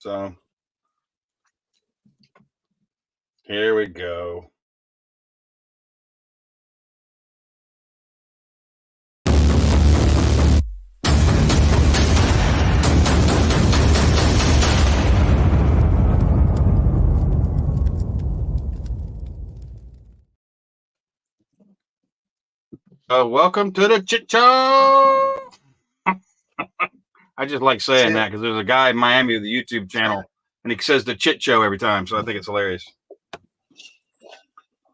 So here we go. Welcome to the Chit Show. I just like saying that because there's a guy in Miami with a YouTube channel, and he says the Chit Show every time, so I think it's hilarious. I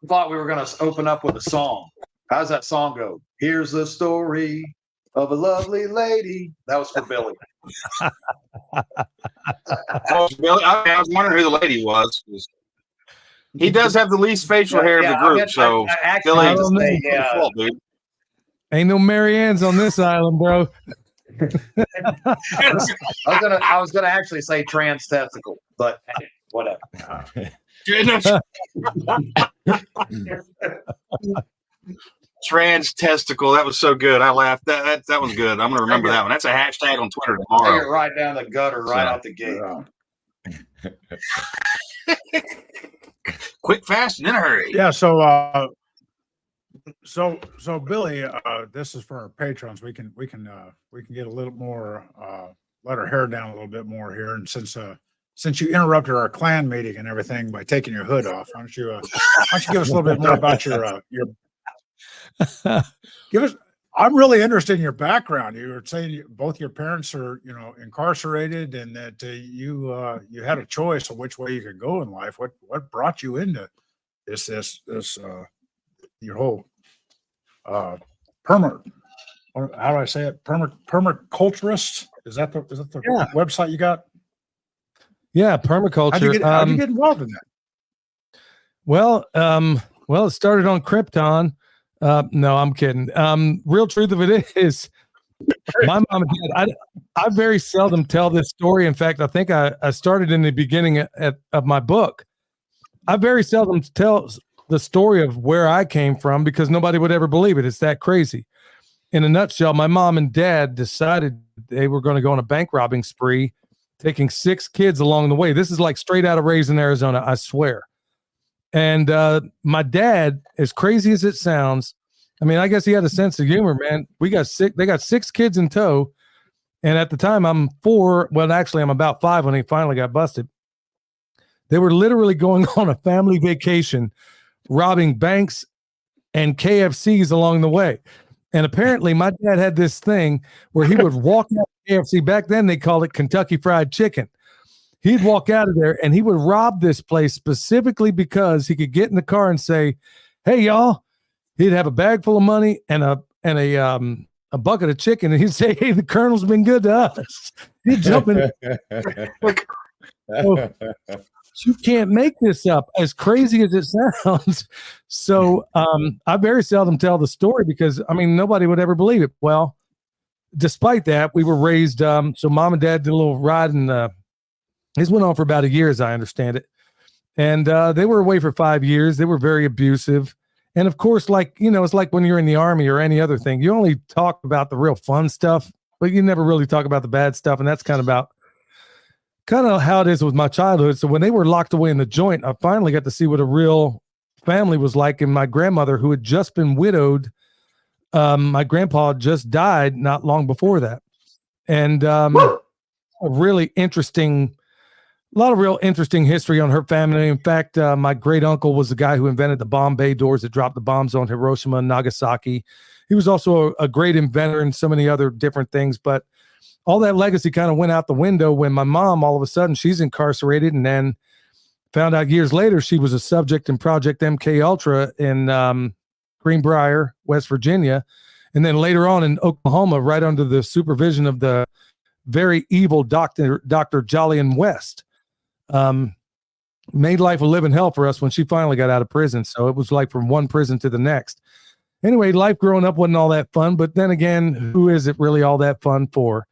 thought we were going to open up with a song. How's that song go? Here's the story of a lovely lady. That was for Billy. Billy, I was wondering who the lady was. He does have the least facial hair of the group, so Billy, dude. Ain't no Mary Ann's on this island, bro. I was gonna actually say trans testicle, but whatever. Trans testicle. That was so good. I laughed. That was good. I'm gonna remember that one. That's a hashtag on Twitter tomorrow. Take it right down the gutter, right out the gate. Quick, fast, and in a hurry. Yeah. So Billy, this is for our patrons. We can get a little more, let our hair down a little bit more here. And since you interrupted our clan meeting and everything by taking your hood off, why don't you give us a little bit more about your give us. I'm really interested in your background. You were saying both your parents are, incarcerated, and that you had a choice of which way you could go in life. What brought you into this your whole how do I say it? Permaculturist? Is that the website you got? Yeah, permaculture. How'd you get involved in that? Well, it started on Krypton. No, I'm kidding. Real truth of it is, my mom and dad, I very seldom tell this story. In fact, I think I started in the beginning of my book. I very seldom tell the story of where I came from because nobody would ever believe it. It's that crazy. In a nutshell, my mom and dad decided they were going to go on a bank robbing spree, taking 6 kids along the way. This is like straight out of Raising Arizona, I swear. And my dad, as crazy as it sounds, I mean, I guess he had a sense of humor, man. They got 6 kids in tow. And at the time I'm 4. Well, actually I'm about 5 when he finally got busted. They were literally going on a family vacation, robbing banks and KFCs along the way. And apparently my dad had this thing where he would walk out of KFC. Back then they called it Kentucky Fried Chicken. He'd walk out of there and he would rob this place specifically because he could get in the car and say, "Hey, y'all." He'd have a bag full of money and a bucket of chicken, and he'd say, "Hey, the Colonel's been good to us." He'd jump in. You can't make this up, as crazy as it sounds. So I very seldom tell the story because, I mean, nobody would ever believe it. Well, despite that, we were raised. So mom and dad did a little ride, and this went on for about a year, as I understand it. And they were away for 5 years. They were very abusive. And of course, it's like when you're in the Army or any other thing, you only talk about the real fun stuff, but you never really talk about the bad stuff. And that's kind of how it is with my childhood. So when they were locked away in the joint, I finally got to see what a real family was like. And my grandmother, who had just been widowed, my grandpa just died not long before that. And a lot of real interesting history on her family. In fact, my great uncle was the guy who invented the bomb bay doors that dropped the bombs on Hiroshima and Nagasaki. He was also a great inventor and so many other different things, but all that legacy kind of went out the window when my mom, all of a sudden, she's incarcerated, and then found out years later she was a subject in Project MK Ultra in Greenbrier, West Virginia, and then later on in Oklahoma, right under the supervision of the very evil Dr. Jolyon West. Made life a living hell for us when she finally got out of prison. So it was like from one prison to the next. Anyway, life growing up wasn't all that fun, but then again, who is it really all that fun for?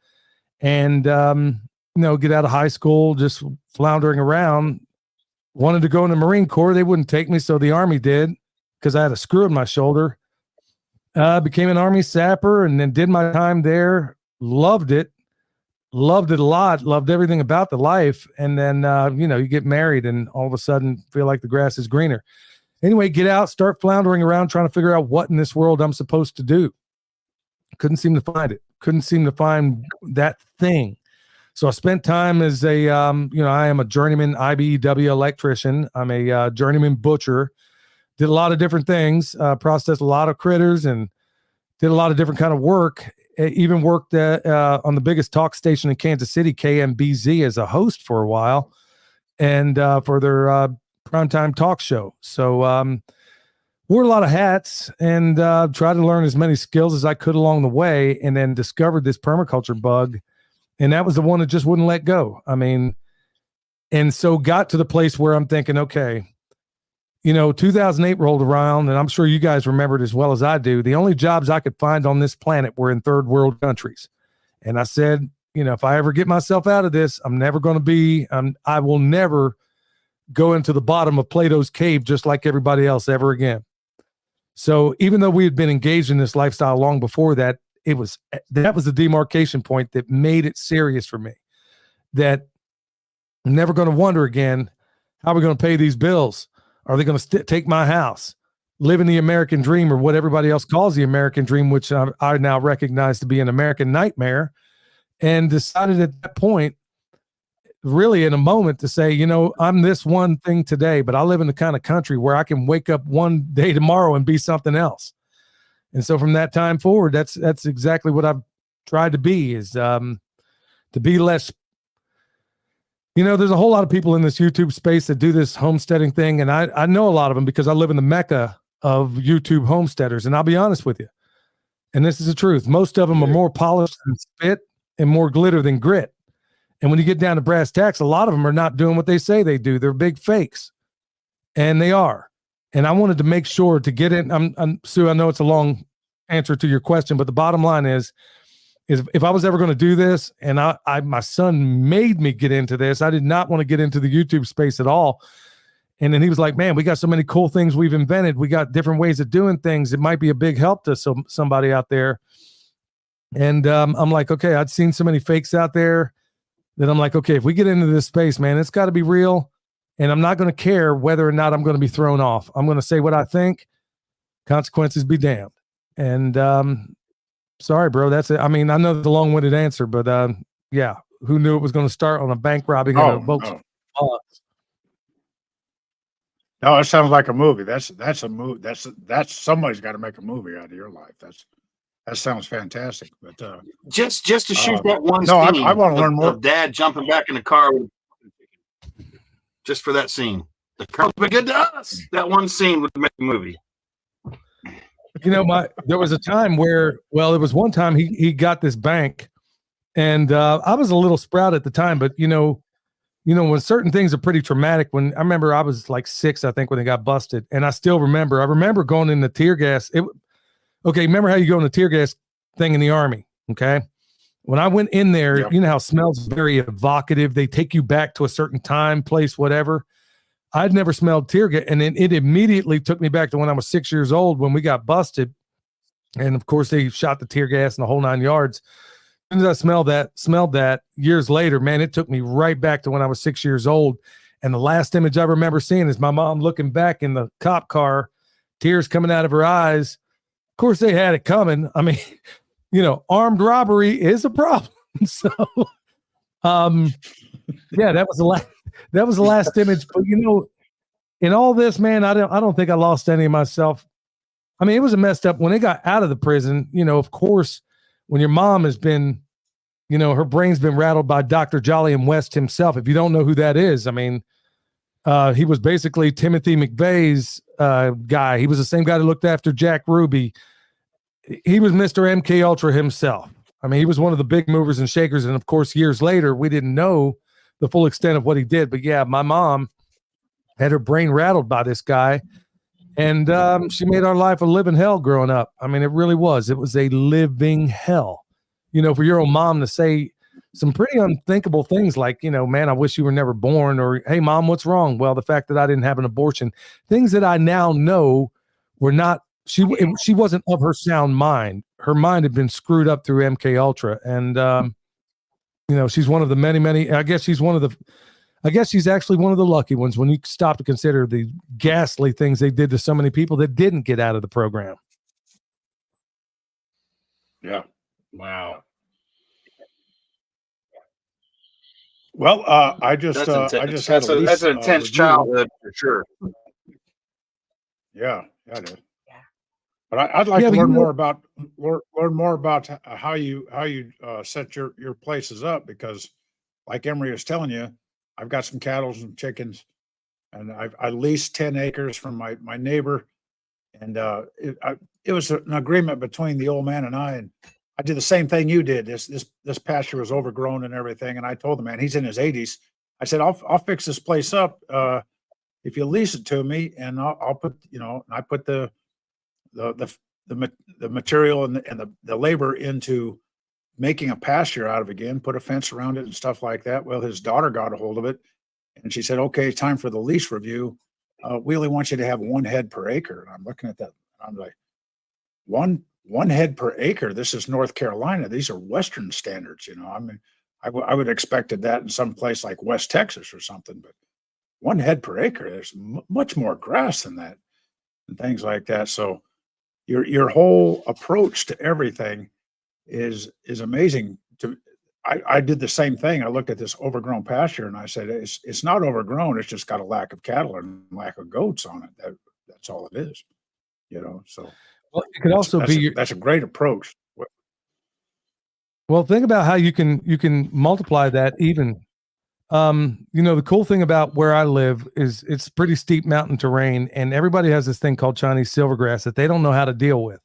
And, get out of high school, just floundering around, wanted to go in the Marine Corps. They wouldn't take me. So the Army did, because I had a screw in my shoulder. Became an Army sapper and then did my time there. Loved it. loved it a lot, loved everything about the life. And then, you get married and all of a sudden feel like the grass is greener. Anyway, get out, start floundering around, trying to figure out what in this world I'm supposed to do. Couldn't seem to find it. Couldn't seem to find that thing. So I spent time as I am a journeyman IBEW electrician. I'm a journeyman butcher. Did a lot of different things, processed a lot of critters and did a lot of different kind of work. Even worked on the biggest talk station in Kansas City, KMBZ, as a host for a while, and for their primetime talk show. So wore a lot of hats and tried to learn as many skills as I could along the way, and then discovered this permaculture bug, and that was the one that just wouldn't let go. I mean, and so got to the place where I'm thinking, okay, 2008 rolled around, and I'm sure you guys remember it as well as I do. The only jobs I could find on this planet were in third world countries. And I said, if I ever get myself out of this, I'm never going to be, I will never go into the bottom of Plato's cave just like everybody else ever again. So even though we had been engaged in this lifestyle long before that, that was the demarcation point that made it serious for me, that I'm never going to wonder again, how are we going to pay these bills? Are they going to take my house, live in the American dream, or what everybody else calls the American dream, which I now recognize to be an American nightmare? And decided at that point, really in a moment, to say, I'm this one thing today, but I live in the kind of country where I can wake up one day tomorrow and be something else. And so from that time forward, that's exactly what I've tried to be, is to be less. There's a whole lot of people in this YouTube space that do this homesteading thing. And I know a lot of them because I live in the mecca of YouTube homesteaders. And I'll be honest with you, and this is the truth, most of them are more polished than spit and more glitter than grit. And when you get down to brass tacks, a lot of them are not doing what they say they do. They're big fakes. And they are. And I wanted to make sure to get in. Sue, I know it's a long answer to your question, but the bottom line is if I was ever going to do this, and my son made me get into this, I did not want to get into the YouTube space at all. And then he was like, man, we got so many cool things we've invented. We got different ways of doing things. It might be a big help to somebody out there. And I'm like, okay, I'd seen so many fakes out there that I'm like, okay, if we get into this space, man, it's got to be real. And I'm not going to care whether or not I'm going to be thrown off. I'm going to say what I think. Consequences be damned. And sorry, bro. That's it. I mean, I know the long-winded answer, but yeah, who knew it was going to start on a bank robbing and a boat? No, it sounds like a movie. That's a movie. That's somebody's got to make a movie out of your life. That sounds fantastic. But just to shoot that one no, scene, I want to learn more. Of Dad jumping back in the car, just for that scene. The car's been good to us. That one scene would make a movie. There was a time where, there was one time he got this bank, and I was a little sprout at the time, but when certain things are pretty traumatic. When I remember I was like 6, I think, when they got busted, and I remember going in the tear gas. Okay, remember how you go in the tear gas thing in the Army? Okay, when I went in there, Yep. You know how it smells very evocative. They take you back to a certain time, place, whatever. I'd never smelled tear gas, and it immediately took me back to when I was 6 years old when we got busted, and of course they shot the tear gas and the whole 9 yards. As soon as I smelled that years later, man, it took me right back to when I was 6 years old. And the last image I remember seeing is my mom looking back in the cop car, tears coming out of her eyes. Of course, they had it coming. I mean, armed robbery is a problem. So, yeah, that was the last image. But in all this, man, I don't think I lost any of myself. I mean, it was a messed up when they got out of the prison. Of course, when your mom has been, her brain's been rattled by Dr. Jolly and West himself. If you don't know who that is, I mean, he was basically Timothy McVeigh's guy. He was the same guy that looked after Jack Ruby. He was Mr. MK Ultra himself. I mean, he was one of the big movers and shakers. And of course, years later, we didn't know the full extent of what he did. But yeah, my mom had her brain rattled by this guy. And she made our life a living hell growing up. I mean, it really was. It was a living hell. For your own mom to say some pretty unthinkable things like, man, I wish you were never born, or, hey, mom, what's wrong? Well, the fact that I didn't have an abortion, things that I now know were not, she wasn't of her sound mind. Her mind had been screwed up through MK Ultra. And, she's one of the many, I guess she's actually one of the lucky ones when you stop to consider the ghastly things they did to so many people that didn't get out of the program. Yeah. Wow. Well, I just had a lease, that's an intense review. childhood for sure. Yeah, it is. But I'd like to learn more about how you set your places up, because, like Emery was telling you, I've got some cattle and chickens, and I leased 10 acres from my neighbor, and it was an agreement between the old man and I did the same thing you did. This pasture was overgrown and everything, and I told the man, he's in his 80s. I said, I'll fix this place up if you lease it to me, and I'll put, I put the material and the labor into making a pasture out of it again, put a fence around it and stuff like that. Well, his daughter got a hold of it, and she said, okay, time for the lease review. We only want you to have 1 head per acre. And I'm looking at that. I'm like, one head per acre. This is North Carolina. These are Western standards. I mean, I would expected that in some place like West Texas or something, but 1 head per acre, there's much more grass than that and things like that. So your whole approach to everything is amazing. I did the same thing. I looked at this overgrown pasture and I said, it's not overgrown. It's just got a lack of cattle and lack of goats on it. That's all it is, so. Well, it could also be that's a great approach. Well, think about how you can multiply that even. The cool thing about where I live is it's pretty steep mountain terrain, and everybody has this thing called Chinese silvergrass that they don't know how to deal with.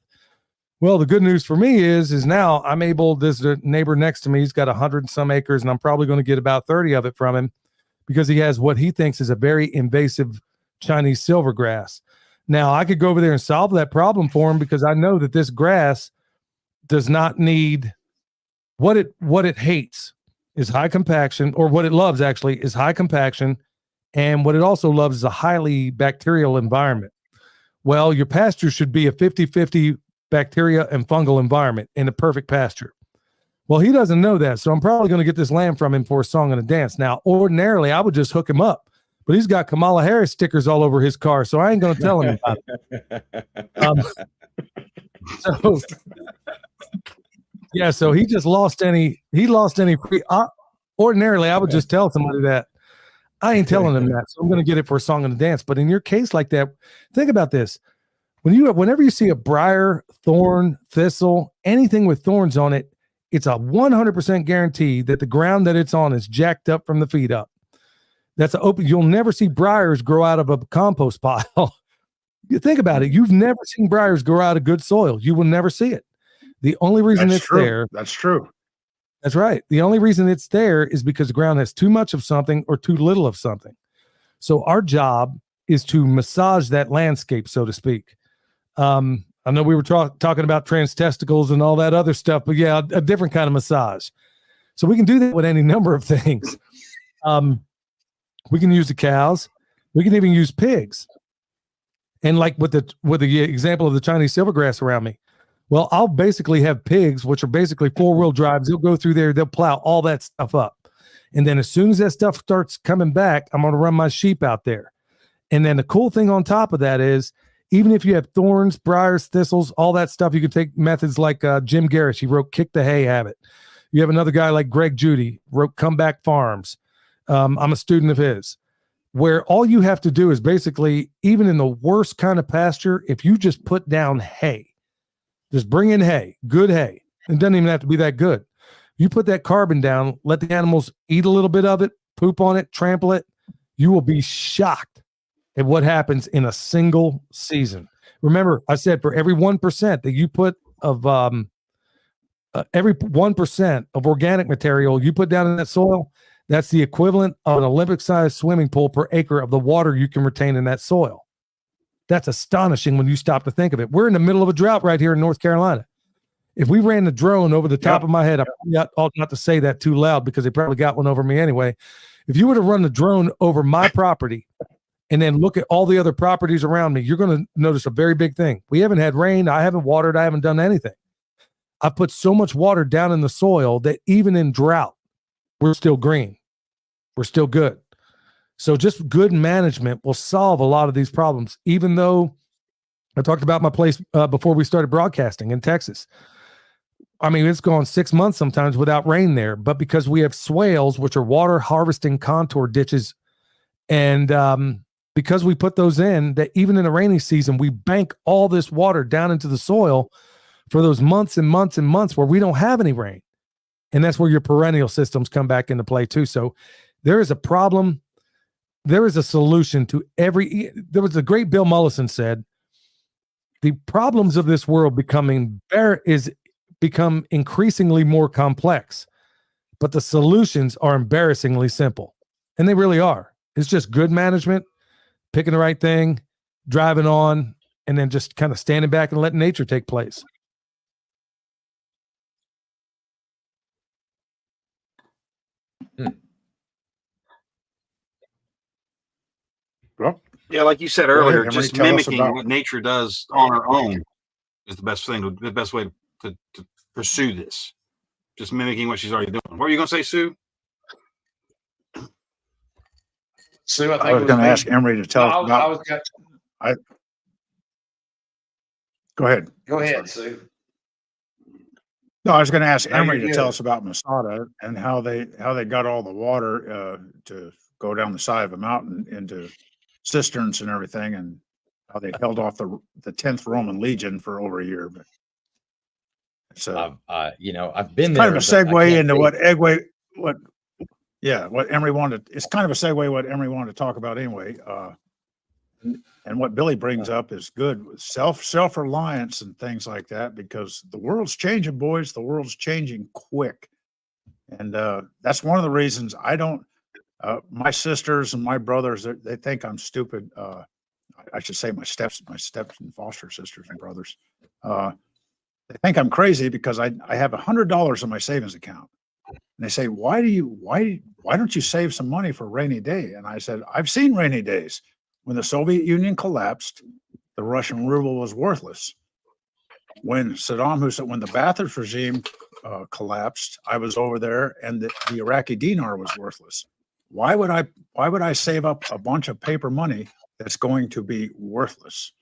Well, the good news for me is now I'm able, this neighbor next to me, he's got 100 and some acres, and I'm probably going to get about 30 of it from him because he has what he thinks is a very invasive Chinese silvergrass. Now, I could go over there and solve that problem for him because I know that this grass does not need what it hates is high compaction, or what it loves actually is high compaction, and what it also loves is a highly bacterial environment. Well, your pasture should be a 50-50 bacteria and fungal environment in a perfect pasture. Well, he doesn't know that, so I'm probably going to get this land from him for a song and a dance. Now, ordinarily, I would just hook him up, but he's got Kamala Harris stickers all over his car, so I ain't going to tell him about it. So, yeah, so he just lost any free. Ordinarily, I would just tell somebody that. I ain't telling them that, so I'm going to get it for a song and a dance. But in your case like that, think about this. Whenever you see a briar, thorn, thistle, anything with thorns on it, it's a 100% guarantee that the ground that it's on is jacked up from the feet up. That's you'll never see briars grow out of a compost pile. You think about it. You've never seen briars grow out of good soil. You will never see it. The only reason it's there. That's true. That's right. The only reason it's there is because the ground has too much of something or too little of something. So our job is to massage that landscape, so to speak. I know we were talking about trans testicles and all that other stuff, but yeah, a different kind of massage. So we can do that with any number of things. We can use the cows. We can even use pigs. And like with the example of the Chinese silvergrass around me, well, I'll basically have pigs, which are basically 4-wheel drives. They'll go through there. They'll plow all that stuff up. And then as soon as that stuff starts coming back, I'm going to run my sheep out there. And then the cool thing on top of that is, even if you have thorns, briars, thistles, all that stuff, you can take methods like Jim Garrish. He wrote Kick the Hay Habit. You have another guy like Greg Judy, wrote Comeback Farms. I'm a student of his, where all you have to do is basically, even in the worst kind of pasture, if you just put down hay, just bring in hay, good hay. It doesn't even have to be that good. You put that carbon down, let the animals eat a little bit of it, poop on it, trample it. You will be shocked at what happens in a single season. Remember, I said for every 1% that you put of every 1% of organic material you put down in that soil, that's the equivalent of an Olympic-sized swimming pool per acre of the water you can retain in that soil. That's astonishing when you stop to think of it. We're in the middle of a drought right here in North Carolina. If we ran the drone over the top of my head, I ought not to say that too loud because they probably got one over me anyway. If you were to run the drone over my property and then look at all the other properties around me, you're going to notice a very big thing. We haven't had rain. I haven't watered. I haven't done anything. I've put so much water down in the soil that even in drought, we're still green. We're still good. So just good management will solve a lot of these problems, even though I talked about my place before we started broadcasting in Texas. I mean, it's gone 6 months sometimes without rain there, but because we have swales, which are water harvesting contour ditches, and because we put those in, that even in the rainy season, we bank all this water down into the soil for those months and months and months where we don't have any rain. And that's where your perennial systems come back into play too. So there is a problem. There is a solution to every, there was a great Bill Mollison said, the problems of this world become increasingly more complex, but the solutions are embarrassingly simple. And they really are. It's just good management, picking the right thing, driving on, and then just kind of standing back and letting nature take place. Well, Yeah, like you said Go ahead, earlier, Angery, just tell us mimicking about- what nature does on our own is the best thing, the best way to pursue this. Just mimicking what she's already doing. What were you going to say, Sue? Sue, I think I was going to me. ask Angery to tell No, us about. Go ahead. Go ahead, Sue. No, I was going to ask No, you're Angery to tell good. us about Masada and how they got all the water to go down the side of a mountain into cisterns and everything, and how they held off the 10th Roman Legion for over a year. But so I've been kind there. of a but I segue can't into say- what Angery wanted. It's kind of a segue what Angery wanted to talk about anyway. And what Billy brings up is good with self-reliance and things like that, because the world's changing, boys. The world's changing quick. And that's one of the reasons I don't, my sisters and my brothers, they think I'm stupid. I should say my steps and foster sisters and brothers. They think I'm crazy because I have $100 in my savings account. And they say, why don't you save some money for a rainy day? And I said, I've seen rainy days. When the Soviet Union collapsed, the Russian ruble was worthless. When Saddam Hussein, when the Ba'athist regime collapsed, I was over there, and the Iraqi dinar was worthless. Why would I save up a bunch of paper money that's going to be worthless?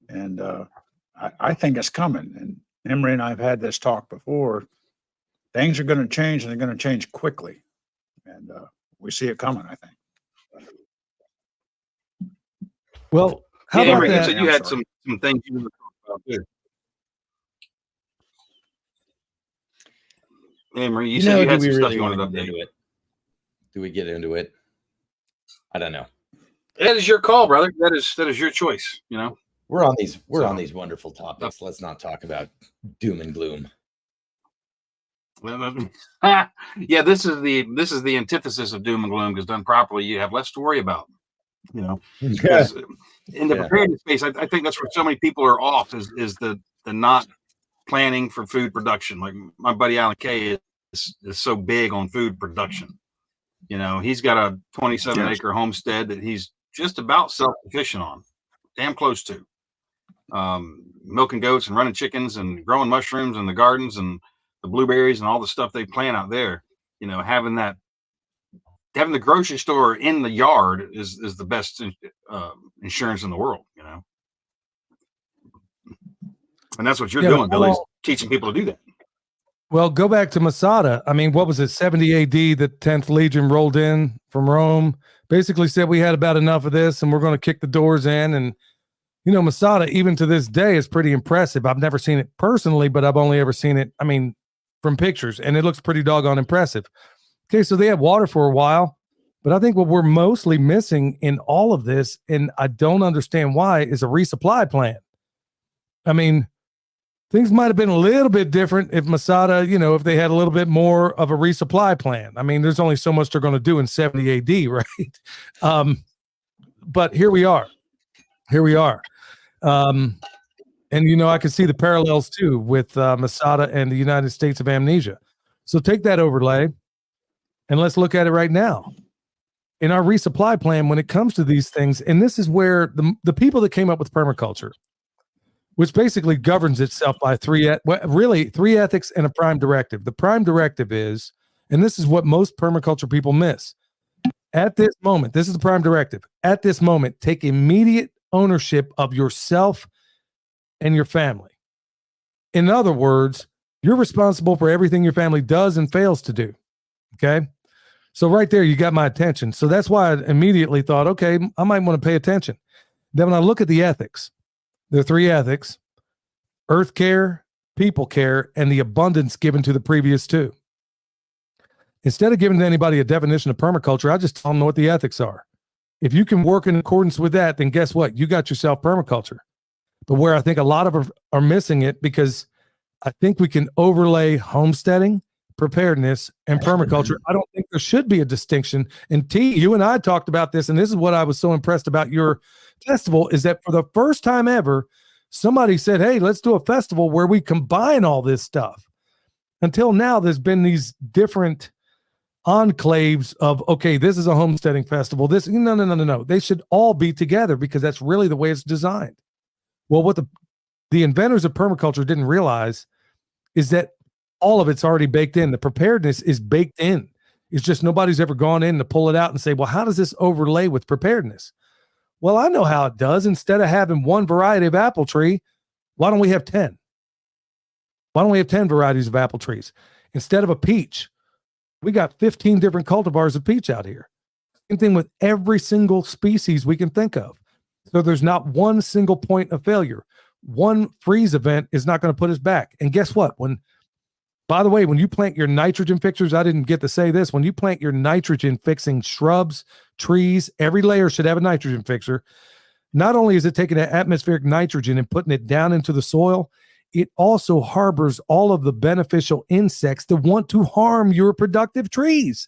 And I think it's coming. And Angery and I have had this talk before. Things are going to change, and they're going to change quickly. And we see it coming, I think. Well, how Yeah, about Emery, you that? said you had some things you wanted to talk about too. Emery, you said you do had we some stuff really you want wanted to to get update. into it? Do we get into it? I don't know. That is your call, brother. That is your choice. You know, We're on these wonderful topics. Let's not talk about doom and gloom. yeah, this is the antithesis of doom and gloom, because done properly, you have less to worry about. You know, because in the preparedness space, I think that's where so many people are off is the not planning for food production. Like my buddy Alan Kay is so big on food production. You know, he's got a 27-acre homestead that he's just about self-sufficient on, damn close to. Milking goats and running chickens and growing mushrooms in the gardens and the blueberries and all the stuff they plant out there. You know, having the grocery store in the yard is the best insurance in the world, you know. And that's what you're doing, Billy, is teaching people to do that. Well, go back to Masada. I mean, what was it, 70 AD, the 10th Legion rolled in from Rome, basically said we had about enough of this and we're going to kick the doors in. And, you know, Masada, even to this day, is pretty impressive. I've never seen it personally, but I've only ever seen it, I mean, from pictures, and it looks pretty doggone impressive. Okay, so they had water for a while, but I think what we're mostly missing in all of this, and I don't understand why, is a resupply plan. I mean, things might have been a little bit different if Masada, you know, if they had a little bit more of a resupply plan. I mean, there's only so much they're going to do in 70 AD, right? But here we are. And, you know, I can see the parallels too with Masada and the United States of Amnesia. So take that overlay and let's look at it right now. In our resupply plan, when it comes to these things, and this is where the people that came up with permaculture, which basically governs itself by three ethics and a prime directive. The prime directive is, And this is what most permaculture people miss. At this moment, this is the prime directive. At this moment, take immediate ownership of yourself and your family. In other words, you're responsible for everything your family does and fails to do. Okay. So right there, you got my attention. So that's why I immediately thought, okay, I might want to pay attention. Then when I look at the ethics, there are 3 ethics: earth care, people care, and the abundance given to the previous 2. Instead of giving anybody a definition of permaculture, I just tell them what the ethics are. If you can work in accordance with that, then guess what? You got yourself permaculture. But where I think a lot of are missing it, because I think we can overlay homesteading, preparedness, and permaculture. I don't think there should be a distinction. And T, you and I talked about this, and this is what I was so impressed about your festival, is that for the first time ever, somebody said, hey, let's do a festival where we combine all this stuff. Until now, there's been these different enclaves of, okay, this is a homesteading festival. This, no. They should all be together because that's really the way it's designed. Well, what the inventors of permaculture didn't realize is that all of it's already baked in. The preparedness is baked in. It's just nobody's ever gone in to pull it out and say, well, how does this overlay with preparedness? Well, I know how it does. Instead of having one variety of apple tree, why don't we have 10? Why don't we have 10 varieties of apple trees? Instead of a peach, we got 15 different cultivars of peach out here. Same thing with every single species we can think of. So there's not one single point of failure. One freeze event is not going to put us back. And guess what? By the way, when you plant your nitrogen fixers, I didn't get to say this, when you plant your nitrogen fixing shrubs, trees, every layer should have a nitrogen fixer. Not only is it taking that atmospheric nitrogen and putting it down into the soil, it also harbors all of the beneficial insects that want to harm your productive trees.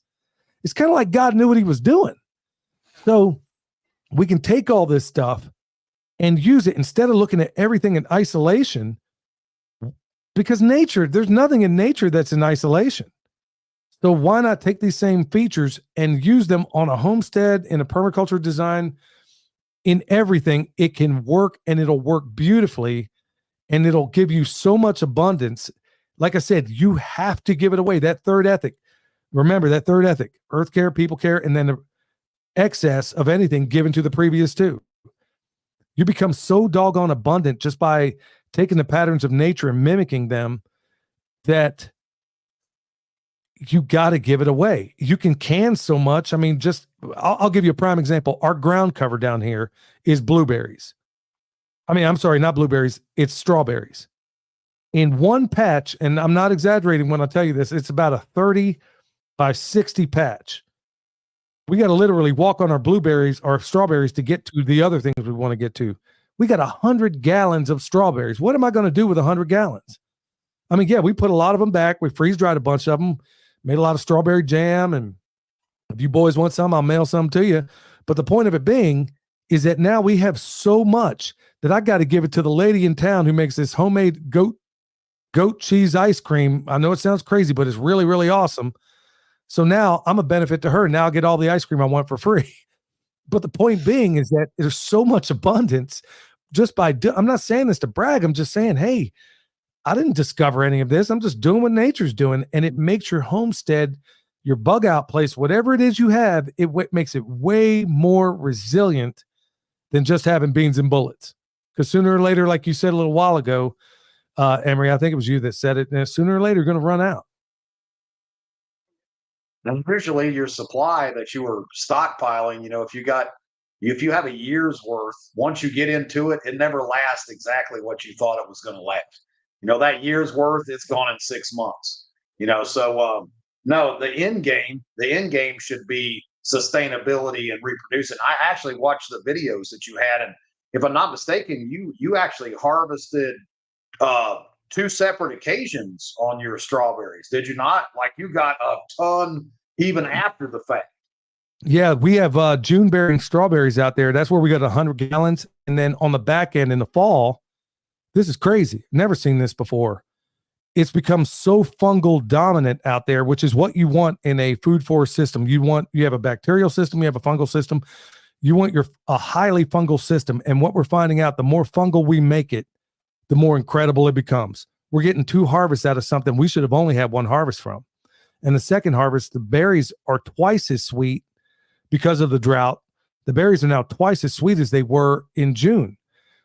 It's kind of like God knew what he was doing. So we can take all this stuff and use it instead of looking at everything in isolation, because nature, there's nothing in nature that's in isolation. So why not take these same features and use them on a homestead, in a permaculture design, in everything? It can work, and it'll work beautifully. And it'll give you so much abundance. Like I said, you have to give it away. That 3rd ethic. Remember that 3rd ethic: earth care, people care, and then the excess of anything given to the previous 2. You become so doggone abundant just by taking the patterns of nature and mimicking them that you got to give it away. You can so much. I mean, I'll give you a prime example. Our ground cover down here is blueberries. I mean, I'm sorry, not blueberries. It's strawberries. In one patch, and I'm not exaggerating when I tell you this, it's about a 30 by 60 patch. We got to literally walk on our blueberries or strawberries to get to the other things we want to get to. We got 100 gallons of strawberries. What am I going to do with 100 gallons? I mean, yeah, we put a lot of them back. We freeze dried a bunch of them, made a lot of strawberry jam. And if you boys want some, I'll mail some to you. But the point of it being is that now we have so much that I got to give it to the lady in town who makes this homemade goat cheese ice cream. I know it sounds crazy, but it's really, really awesome. So now I'm a benefit to her. Now I get all the ice cream I want for free. But the point being is that there's so much abundance just by, I'm not saying this to brag. I'm just saying, hey, I didn't discover any of this. I'm just doing what nature's doing. And it makes your homestead, your bug out place, whatever it is you have, it makes it way more resilient than just having beans and bullets. Because sooner or later, like you said a little while ago, Emery, I think it was you that said it, and sooner or later, you're going to run out. And usually your supply that you were stockpiling, if you have a year's worth, once you get into it, it never lasts exactly what you thought it was going to last. That year's worth, it's gone in 6 months. No, the end game should be sustainability and reproducing. I actually watched the videos that you had, and if I'm not mistaken, you actually harvested 2 separate occasions on your strawberries, did you not? Like, you got a ton even after the fact. Yeah, we have June bearing strawberries out there. That's where we got 100 gallons. And then on the back end in the fall, this is crazy. Never seen this before. It's become so fungal dominant out there, which is what you want in a food forest system. You have a bacterial system, you have a fungal system. You want a highly fungal system. And what we're finding out, the more fungal we make it, the more incredible it becomes. We're getting 2 harvests out of something we should have only had 1 harvest from. And the second harvest, the berries are twice as sweet because of the drought. The berries are now twice as sweet as they were in June.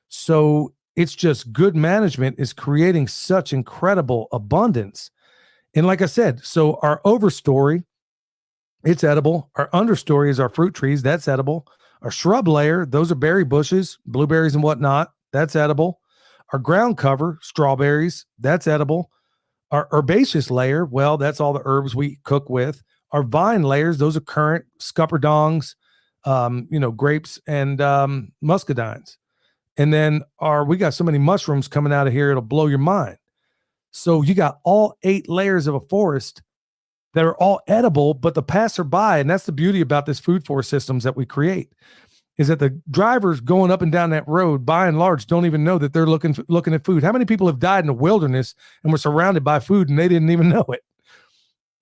So it's just good management is creating such incredible abundance. And like I said, so our overstory, it's edible. Our understory is our fruit trees. That's edible. Our shrub layer, those are berry bushes, blueberries and whatnot. That's edible. Our ground cover, strawberries, that's edible. Our herbaceous layer, well, that's all the herbs we cook with. Our vine layers, those are currant, scupperdongs, grapes and muscadines. And then we got so many mushrooms coming out of here, it'll blow your mind. So you got all 8 layers of a forest that are all edible, but the passerby, and that's the beauty about this food forest systems that we create, is that the drivers going up and down that road, by and large, don't even know that they're looking at food. How many people have died in the wilderness and were surrounded by food and they didn't even know it?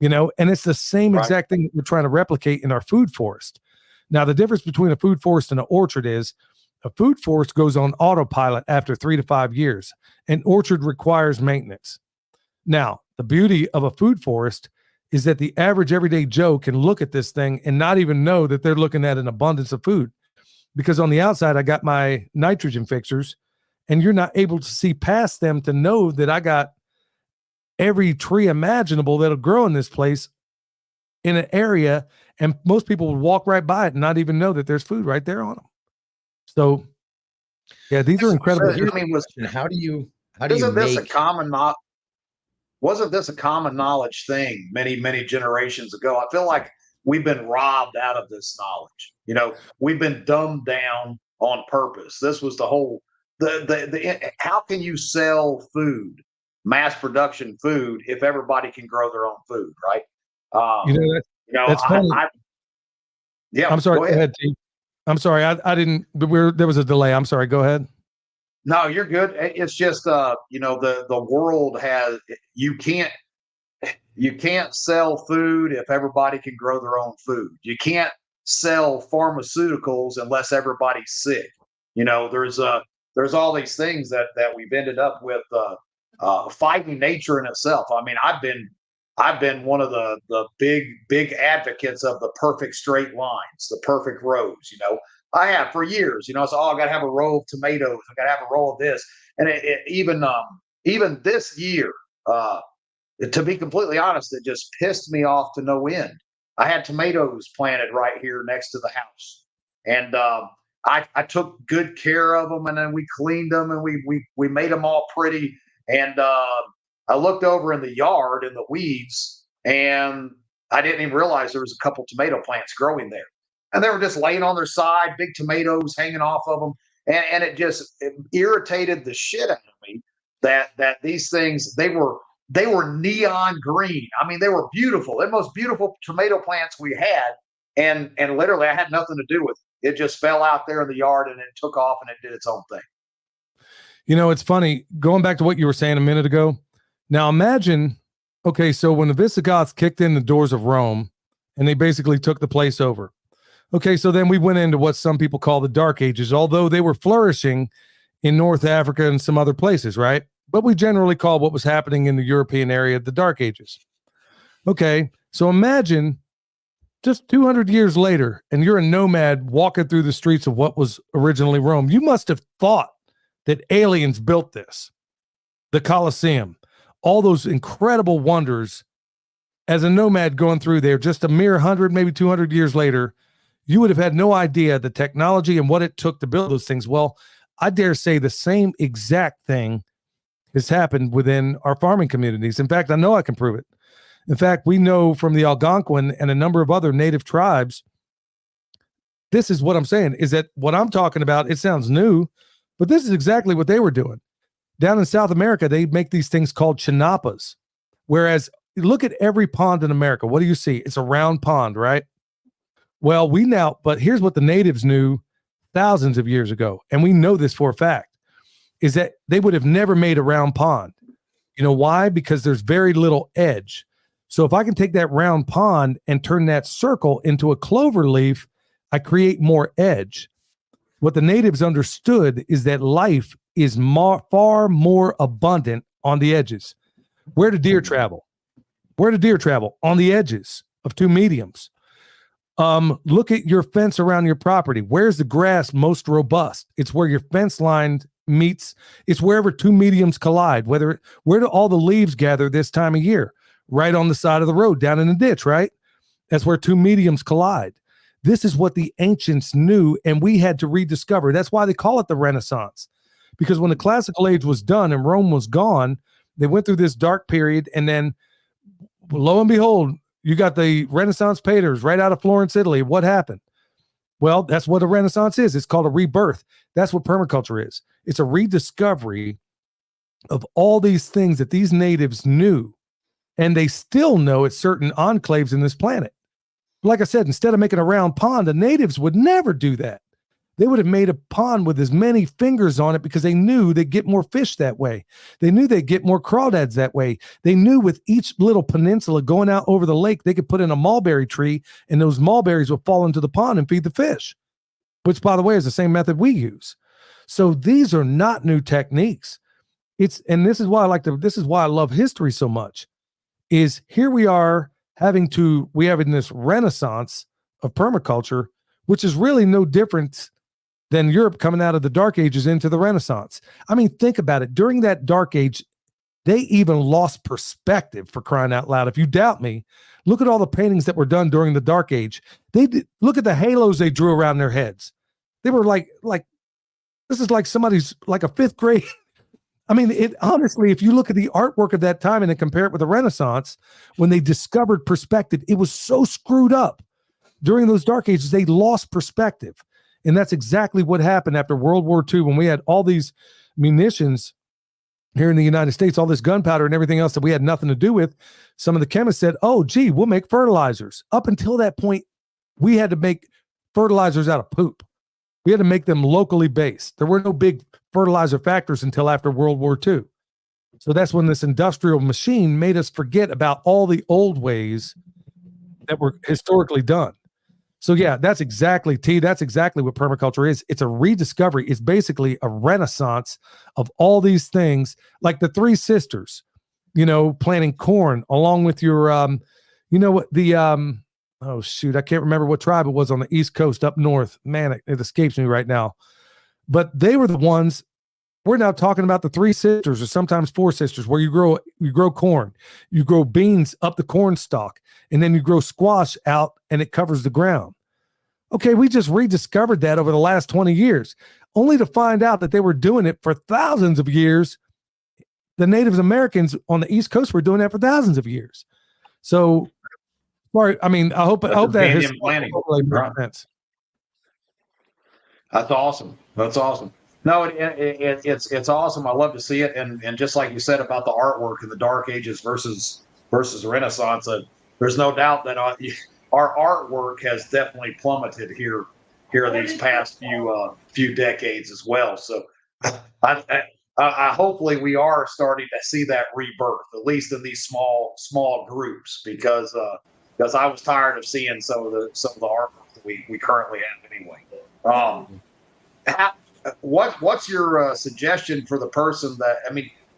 And it's the same exact thing that we're trying to replicate in our food forest. Now, the difference between a food forest and an orchard is a food forest goes on autopilot after 3 to 5 years. An orchard requires maintenance. Now, the beauty of a food forest is that the average everyday Joe can look at this thing and not even know that they're looking at an abundance of food. Because on the outside, I got my nitrogen fixers, and you're not able to see past them to know that I got every tree imaginable that'll grow in this place in an area, and most people would walk right by it and not even know that there's food right there on them. So, yeah, these are incredible. How do you Isn't this make... a common wasn't this a common knowledge thing many generations ago? I feel like we've been robbed out of this knowledge. We've been dumbed down on purpose. This was the whole how can you sell food, mass production food, if everybody can grow their own food, right? That's funny. Yeah, I'm sorry. Go ahead, T. I'm sorry. I didn't. There was a delay. I'm sorry. Go ahead. No, you're good. It's just the world has you can't sell food if everybody can grow their own food. You can't sell pharmaceuticals unless everybody's sick. There's all these things that we've ended up with fighting nature in itself. I mean, I've been one of the big advocates of the perfect straight lines, the perfect rows. I have for years. I got to have a row of tomatoes. I got to have a row of this, and even this year. To be completely honest, it just pissed me off to no end. I had tomatoes planted right here next to the house, and I took good care of them, and then we cleaned them, and we made them all pretty. And I looked over in the yard in the weeds, and I didn't even realize there was a couple tomato plants growing there, and they were just laying on their side, big tomatoes hanging off of them, and it irritated the shit out of me that these things they were neon green. I mean, they were beautiful. They're the most beautiful tomato plants we had. And literally I had nothing to do with it. It just fell out there in the yard and it took off and it did its own thing. It's funny, going back to what you were saying a minute ago. Now imagine, okay, so when the Visigoths kicked in the doors of Rome and they basically took the place over. Okay, so then we went into what some people call the Dark Ages, although they were flourishing in North Africa and some other places, right? But we generally call what was happening in the European area the Dark Ages. Okay, so imagine just 200 years later, and you're a nomad walking through the streets of what was originally Rome. You must have thought that aliens built this, the Colosseum, all those incredible wonders. As a nomad going through there, just a mere 100, maybe 200 years later, you would have had no idea the technology and what it took to build those things. Well, I dare say the same exact thing has happened within our farming communities. In fact, I know I can prove it. In fact, we know from the Algonquin and a number of other native tribes, this is what I'm saying, is that what I'm talking about, it sounds new, but this is exactly what they were doing. Down in South America, they make these things called chinapas. Whereas, look at every pond in America. What do you see? It's a round pond, right? Well, but here's what the natives knew thousands of years ago, and we know this for a fact, is that they would have never made a round pond. You know why? Because there's very little edge. So if I can take that round pond and turn that circle into a clover leaf, I create more edge. What the natives understood is that life is far more abundant on the edges. Where do deer travel? Where do deer travel? On the edges of two mediums. Look at your fence around your property. Where's the grass most robust? It's where your fence line meets. It's wherever two mediums collide. Where do all the leaves gather this time of year? Right on the side of the road, down in the ditch, right? That's where two mediums collide. This is what the ancients knew, and we had to rediscover. That's why they call it the Renaissance. Because when the classical age was done and Rome was gone, they went through this dark period, and then lo and behold, you got the Renaissance painters right out of Florence, Italy. What happened? Well, that's what a Renaissance is. It's called a rebirth. That's what permaculture is. It's a rediscovery of all these things that these natives knew, and they still know at certain enclaves in this planet. Like I said, instead of making a round pond, the natives would never do that. They would have made a pond with as many fingers on it because they knew they'd get more fish that way. They knew they'd get more crawdads that way. They knew with each little peninsula going out over the lake, they could put in a mulberry tree, and those mulberries would fall into the pond and feed the fish, which, by the way, is the same method we use. So these are not new techniques. And this is why I love history so much, is here we are we have in this renaissance of permaculture, which is really no different than Europe coming out of the Dark Ages into the Renaissance. I mean, think about it. During that Dark Age, they even lost perspective, for crying out loud. If you doubt me, look at all the paintings that were done during the Dark Age. Look at the halos they drew around their heads. They were like this is like somebody's like a fifth grade. I mean, honestly, if you look at the artwork of that time and then compare it with the Renaissance, when they discovered perspective, it was so screwed up. During those Dark Ages, they lost perspective. And that's exactly what happened after World War II, when we had all these munitions here in the United States, all this gunpowder and everything else that we had nothing to do with. Some of the chemists said, oh, gee, we'll make fertilizers. Up until that point, we had to make fertilizers out of poop. We had to make them locally based. There were no big fertilizer factories until after World War II. So that's when this industrial machine made us forget about all the old ways that were historically done. So yeah, that's exactly what permaculture is. It's a rediscovery. It's basically a renaissance of all these things, like the Three Sisters, planting corn along with your, oh shoot, I can't remember what tribe it was on the East Coast up north. Man, it escapes me right now. But they were the ones. We're now talking about the Three Sisters, or sometimes Four Sisters, where you grow corn, you grow beans up the corn stalk, and then you grow squash out and it covers the ground. Okay, we just rediscovered that over the last 20 years, only to find out that they were doing it for thousands of years. The Native Americans on the East Coast were doing that for thousands of years. So, sorry, I mean, I hope that has made sense. That's awesome. No, it's awesome. I love to see it, and just like you said about the artwork in the Dark Ages versus Renaissance, there's no doubt that our artwork has definitely plummeted here these past few decades as well. So, I hopefully we are starting to see that rebirth, at least in these small groups, because I was tired of seeing some of the artwork that we currently have anyway. What's your suggestion for the person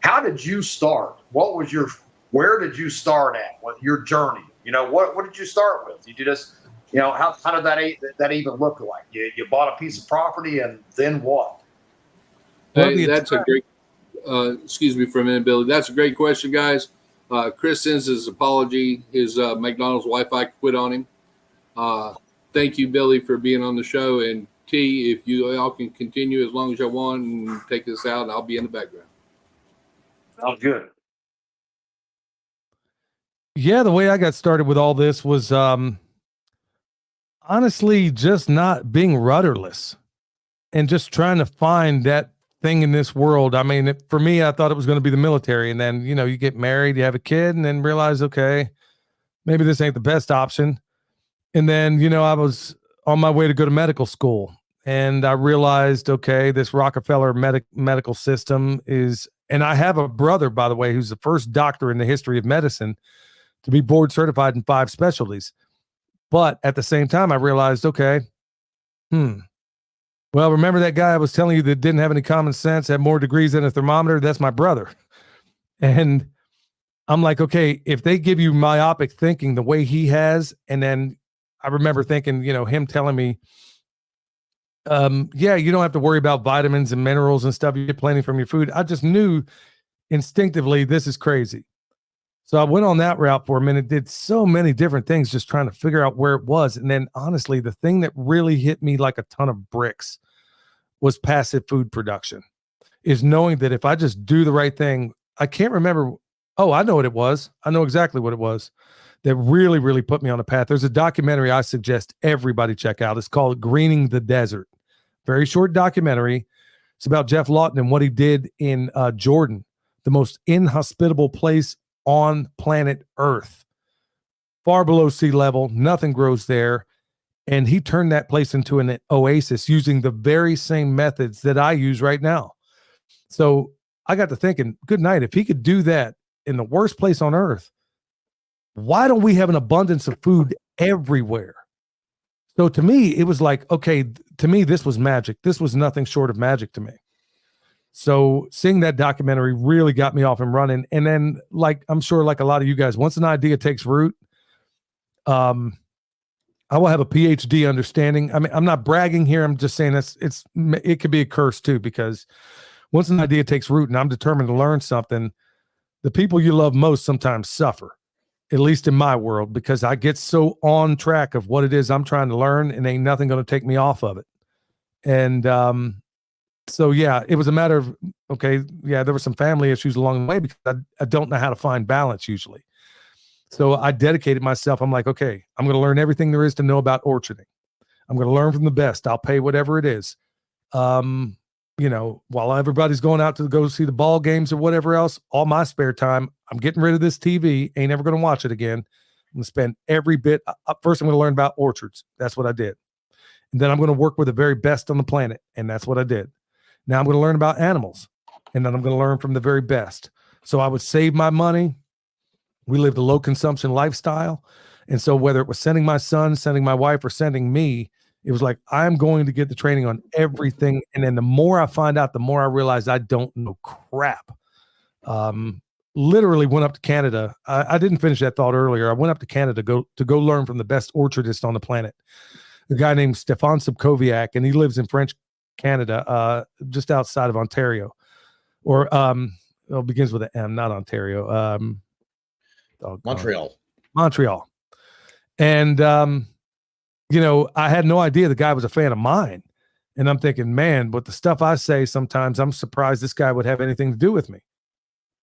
how did you start? Where did you start at? What your journey? What did you start with? Did you just, how did that even look like? You bought a piece of property, and then what? Hey, that's a great, excuse me for a minute, Billy. That's a great question, guys. Chris sends his apology. His McDonald's Wi-Fi quit on him. Thank you, Billy, for being on the show. And T, if you all can continue as long as you want and take this out, and I'll be in the background. Sounds good. Yeah, the way I got started with all this was honestly just not being rudderless and just trying to find that thing in this world. I mean, for me, I thought it was going to be the military. And then, you get married, you have a kid, and then realize, okay, maybe this ain't the best option. And then, I was on my way to go to medical school, and I realized, okay, this Rockefeller medical system is, and I have a brother, by the way, who's the first doctor in the history of medicine to be board certified in 5 specialties. But at the same time, I realized, okay, well, remember that guy I was telling you that didn't have any common sense, had more degrees than a thermometer? That's my brother. And I'm like, okay, if they give you myopic thinking the way he has, and then I remember thinking, him telling me, yeah, you don't have to worry about vitamins and minerals and stuff. You get plenty from your food. I just knew instinctively this is crazy. So I went on that route for a minute, did so many different things, just trying to figure out where it was. And then honestly, the thing that really hit me like a ton of bricks was passive food production, is knowing that if I just do the right thing, I can't remember. Oh, I know what it was. I know exactly what it was that really, really put me on a path. There's a documentary I suggest everybody check out. It's called Greening the Desert. Very short documentary. It's about Jeff Lawton and what he did in Jordan, the most inhospitable place on planet Earth, far below sea level. Nothing grows there. And he turned that place into an oasis using the very same methods that I use right now. So I got to thinking, good night. If he could do that in the worst place on earth, why don't we have an abundance of food everywhere? So to me, it was like, okay, to me, this was magic. This was nothing short of magic to me. So seeing that documentary really got me off and running. And then, like, I'm sure like a lot of you guys, once an idea takes root, I will have a PhD understanding. I mean, I'm not bragging here. I'm just saying it could be a curse too, because once an idea takes root and I'm determined to learn something, the people you love most sometimes suffer, at least in my world, because I get so on track of what it is I'm trying to learn and ain't nothing going to take me off of it. And, so yeah, it was a matter of, okay, yeah, there were some family issues along the way because I don't know how to find balance usually. So I dedicated myself. I'm like, okay, I'm going to learn everything there is to know about orcharding. I'm going to learn from the best. I'll pay whatever it is. While everybody's going out to go see the ball games or whatever else, all my spare time, I'm getting rid of this TV. Ain't ever going to watch it again. I'm going to spend every bit. First, I'm going to learn about orchards. That's what I did. And then I'm going to work with the very best on the planet. And that's what I did. Now I'm going to learn about animals, and then I'm going to learn from the very best. So I would save my money. We lived a low consumption lifestyle. And so whether it was sending my son, sending my wife, or sending me, it was like, I'm going to get the training on everything. And then the more I find out, the more I realize I don't know crap. Literally went up to Canada. I didn't finish that thought earlier. I went up to Canada to go learn from the best orchardist on the planet, a guy named Stefan Subkowiak, and he lives in French Canada, just outside of Ontario, or it begins with an M, not Ontario. Montreal. And I had no idea the guy was a fan of mine, and I'm thinking, man, but the stuff I say sometimes, I'm surprised this guy would have anything to do with me.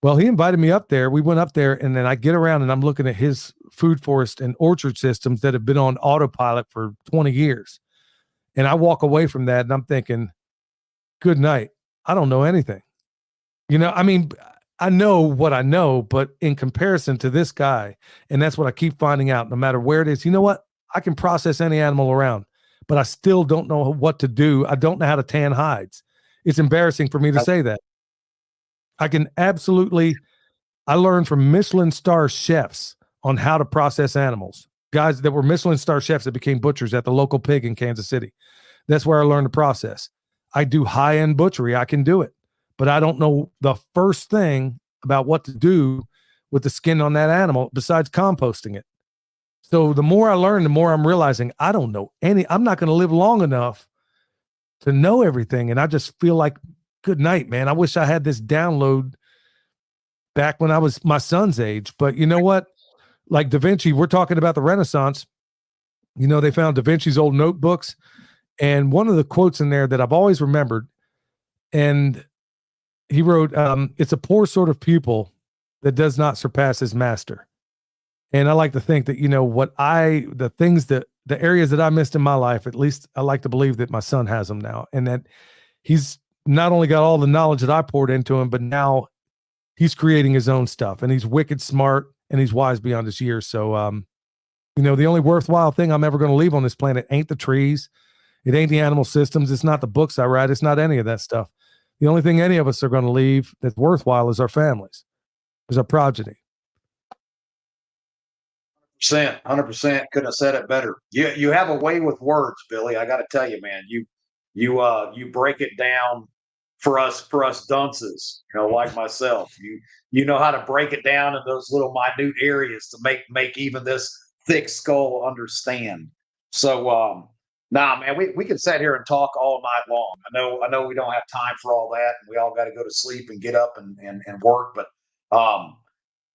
Well, he invited me up there. We went up there, and then I get around and I'm looking at his food forest and orchard systems that have been on autopilot for 20 years. And I walk away from that and I'm thinking, good night. I don't know anything. I mean, I know what I know, but in comparison to this guy, and that's what I keep finding out, no matter where it is, you know what? I can process any animal around, but I still don't know what to do. I don't know how to tan hides. It's embarrassing for me to say that. I learned from Michelin star chefs on how to process animals. Guys that were Michelin star chefs that became butchers at the local pig in Kansas City. That's where I learned the process. I do high-end butchery. I can do it, but I don't know the first thing about what to do with the skin on that animal besides composting it. So the more I learn, the more I'm realizing I don't know I'm not going to live long enough to know everything. And I just feel like, good night, man. I wish I had this download back when I was my son's age. But you know what? Like Da Vinci, we're talking about the Renaissance. They found Da Vinci's old notebooks. And one of the quotes in there that I've always remembered, and he wrote, it's a poor sort of pupil that does not surpass his master. And I like to think that, the areas that I missed in my life, at least I like to believe that my son has them now. And that he's not only got all the knowledge that I poured into him, but now he's creating his own stuff, and he's wicked smart and he's wise beyond his years. So, the only worthwhile thing I'm ever going to leave on this planet ain't the trees. It ain't the animal systems. It's not the books I write. It's not any of that stuff. The only thing any of us are going to leave that's worthwhile is our families, is our progeny. 100%. Couldn't have said it better. You have a way with words, Billy. I got to tell you, man. You break it down for us dunces, like myself. You know how to break it down in those little minute areas to make even this thick skull understand. So nah, man, we can sit here and talk all night long. I know we don't have time for all that, and we all got to go to sleep and get up and work, but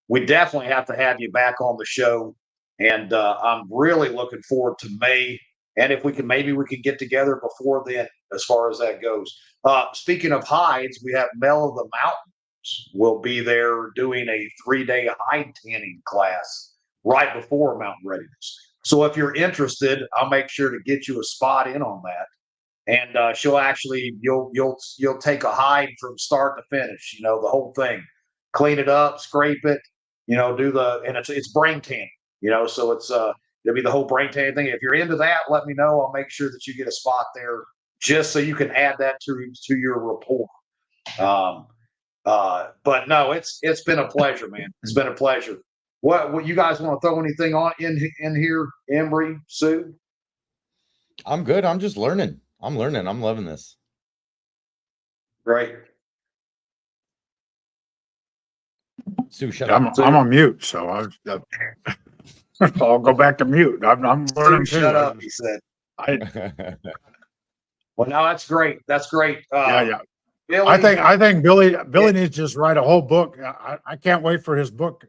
we definitely have to have you back on the show. And I'm really looking forward to May. And if we can, maybe we can get together before then, as far as that goes. Speaking of hides, we have Mel of the Mountains will be there doing a 3-day hide tanning class right before Mountain Readiness. So if you're interested, I'll make sure to get you a spot in on that. And she'll actually, you'll take a hide from start to finish, the whole thing, clean it up, scrape it, and it's brain tanning, so it'll be the whole brain tanning thing. If you're into that, let me know. I'll make sure that you get a spot there just so you can add that to your rapport. But no, it's been a pleasure, man. It's been a pleasure. What you guys want to throw anything on in here, Angery, Sue? I'm good. I'm just learning. I'm learning. I'm loving this. Great. Sue, shut up. I'm on mute, so I'll go back to mute. I'm learning Sue, too. shut up, he said. Well, no, that's great. That's great. Yeah. Billy, I think Billy needs to just write a whole book. I can't wait for his book.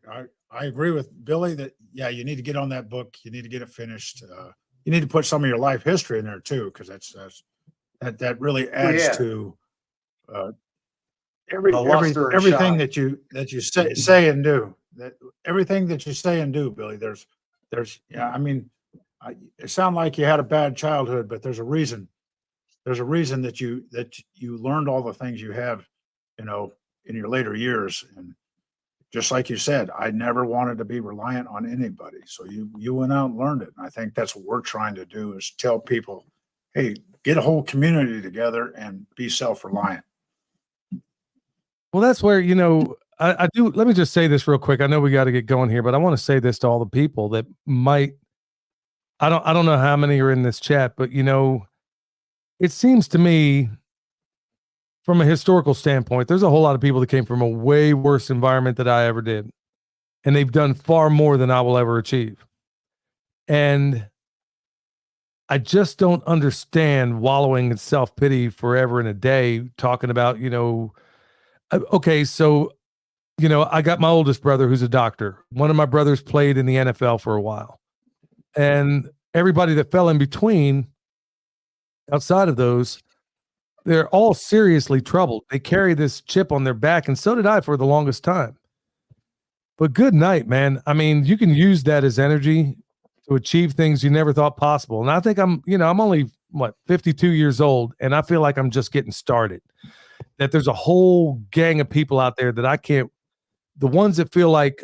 I agree with Billy that you need to get on that book. You need to get it finished. You need to put some of your life history in there too, because that really adds to everything that you say and do. That everything that you say and do, Billy. I mean, it sounds like you had a bad childhood, but there's a reason. There's a reason that you learned all the things you have, in your later years. And just like you said, I never wanted to be reliant on anybody. So you went out and learned it. And I think that's what we're trying to do, is tell people, hey, get a whole community together and be self-reliant. Well, that's where, I do. Let me just say this real quick. I know we got to get going here, but I want to say this to all the people that might, I don't know how many are in this chat, but it seems to me, from a historical standpoint, there's a whole lot of people that came from a way worse environment than I ever did. And they've done far more than I will ever achieve. And I just don't understand wallowing in self-pity forever and a day, talking about, okay, so, I got my oldest brother who's a doctor. One of my brothers played in the NFL for a while. And everybody that fell in between, outside of those, they're all seriously troubled. They carry this chip on their back, and so did I for the longest time. But good night, man. I mean, you can use that as energy to achieve things you never thought possible. And I think I'm only 52 years old, and I feel like I'm just getting started. That there's a whole gang of people out there that I can't, the ones that feel like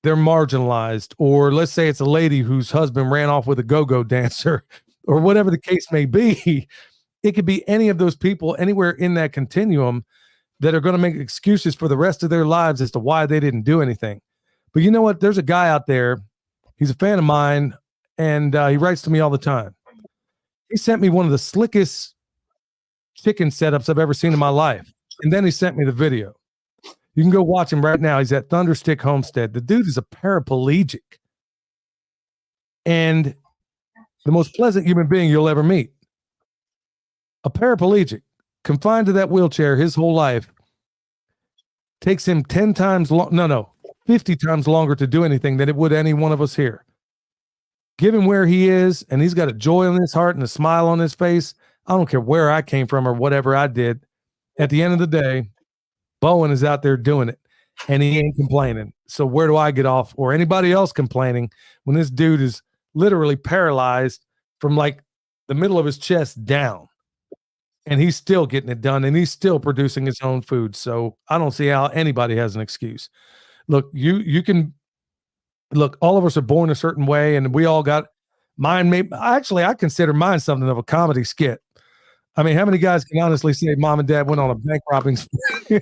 they're marginalized, or let's say it's a lady whose husband ran off with a go-go dancer, or whatever the case may be. It could be any of those people anywhere in that continuum that are going to make excuses for the rest of their lives as to why they didn't do anything. But you know what? There's a guy out there. He's a fan of mine, and he writes to me all the time. He sent me one of the slickest chicken setups I've ever seen in my life. And then he sent me the video. You can go watch him right now. He's at Thunderstick Homestead. The dude is a paraplegic and the most pleasant human being you'll ever meet. A paraplegic, confined to that wheelchair his whole life, takes him 50 times longer to do anything than it would any one of us here. Give him where he is, and he's got a joy in his heart and a smile on his face. I don't care where I came from or whatever I did. At the end of the day, Bowen is out there doing it, and he ain't complaining. So where do I get off, or anybody else complaining, when this dude is literally paralyzed from like the middle of his chest down? And he's still getting it done, and he's still producing his own food. So I don't see how anybody has an excuse. Look, you can look, all of us are born a certain way, and we all got mine. I consider mine something of a comedy skit. I mean, how many guys can honestly say mom and dad went on a bank robbing spree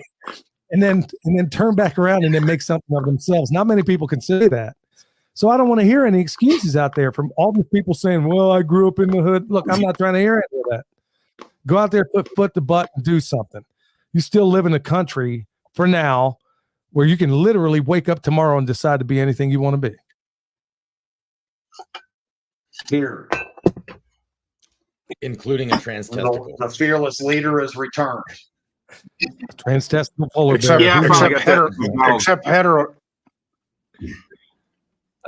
and then turn back around and then make something of themselves? Not many people can say that. So I don't want to hear any excuses out there from all these people saying, well, I grew up in the hood. Look, I'm not trying to hear any of that. Go out there, put foot to butt, and do something. you still live in a country for now where you can literally wake up tomorrow and decide to be anything you want to be. Here, including a trans testicle. the fearless leader is returned. Trans testicle polar Except, bear. Yeah, I Who finally knows? got that. except hetero.